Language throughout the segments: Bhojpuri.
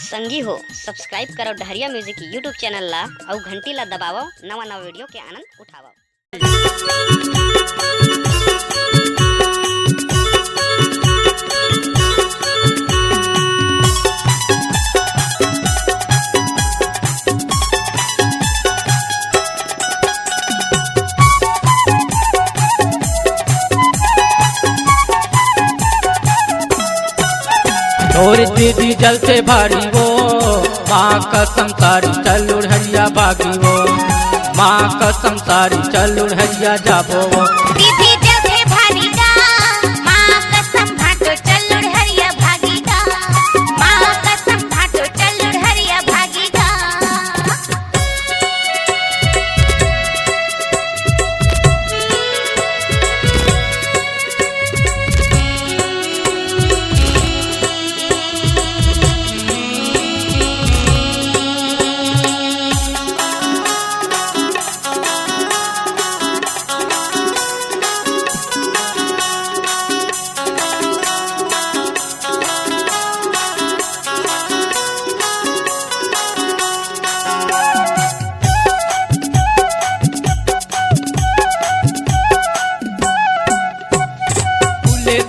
संगी हो सब्सक्राइब करो डहरिया म्यूजिक यूट्यूब चैनल ला और घंटी ला दबावो नवा नवा वीडियो के आनंद उठावो। और दीदी जलते भारी वो माँ कसम तारी चल उड़हरिया भागी वो माँ कसम तारी चल उड़हरिया जाबो वो दीदी जलते भारी गा माँ कसम भाटो चल उड़हरिया भागी गा माँ कसम भाटो चल उड़हरिया भागी गा।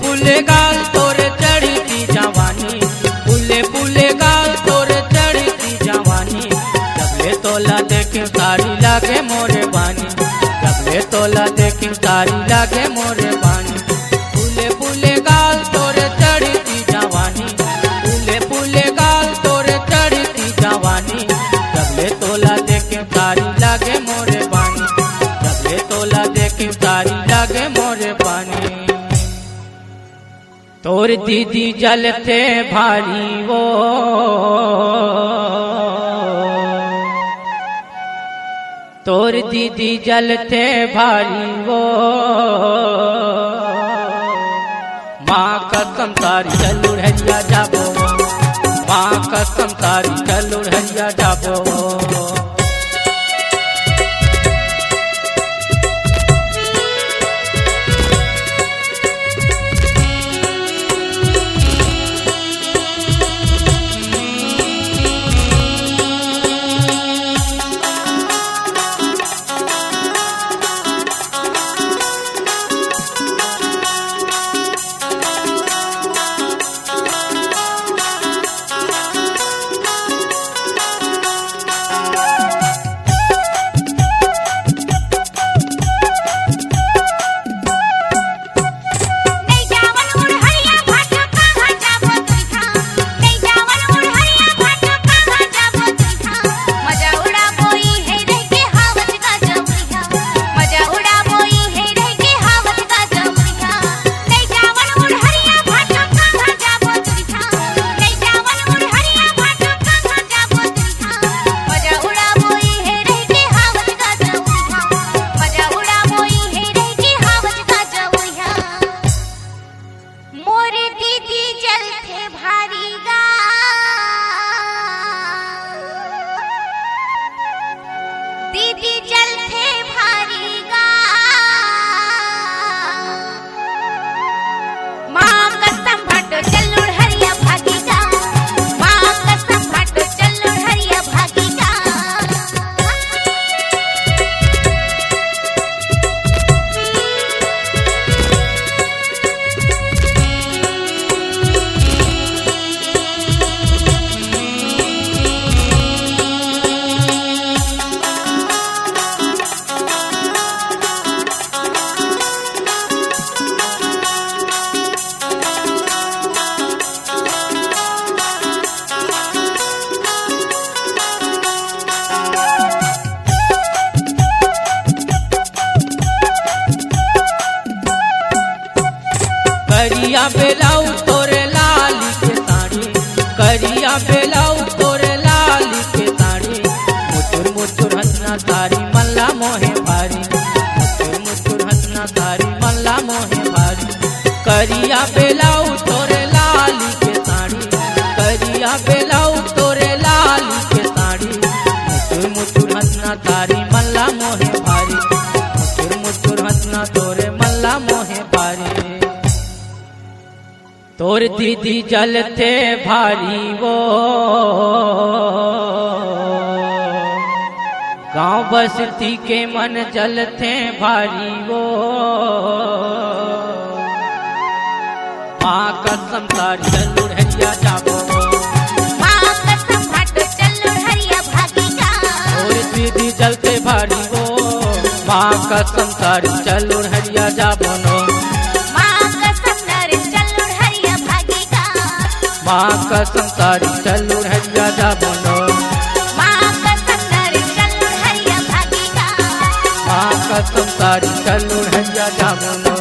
बुले गाल तोरे चढ़ी थी जवानी बुले गाल तोरे चढ़ी थी जवानी जबले तोला देखी तारी लागे मोरे बानी जबले तोला देखी तारी लागे मोरे बानी बुले गाल तोरे चढ़ी थी जवानी बुले गाल तोरे चढ़ी थी जवानी जबले तोला देखी तारी लागे मोरे बानी जबले तोला देखी तारी लागे मोरे बानी। तोर दीदी जलते भारी वो तोर दीदी जलते भारी वो माँ कसम तारी चल उड़हरिया जाबो माँ कसम तारी चल उड़हरिया जाबो। दीदी जलते भारी गा माँ कसम भाटो चल उड़हरिया भागी गा माँ कसम भाटो चल उड़हरिया भागी गा। करिया बेलाऊ तोरे लाली के साड़ी करिया बेलाऊ तोरे लाली के साड़ी मुचुर मुचुर हंसना तारी मल्ला मोहे भारी मुचुर मुचुर हंसना तारी मल्ला मोहे भारी करिया बेलाऊ तोरे लाली के साड़ी करिया बेलाऊ तोरे लाली के साड़ी मुचुर मुचुर हंसना तारी मल्ला मोहे भारी मुचुर मुचुर हंसना तोरे मल्ला मोहे भारी। तो और दीदी जलते भारी वो गांव बस्ती के मन जलते भारी वो माँ कसम तारी चलू हरिया जाबो माँ कसम भाटो चलो हरिया भागेगा और दीदी जलते भारी वो माँ कसम तारी चलू हरिया जाबो नो माँ कसम नर चलो हरिया भागेगा माँ कसम तारी चलू हरिया जाबो नो माँ कसम नर चलो हरिया भागेगा माँ कसम तारी चलू हरिया जाबो नो।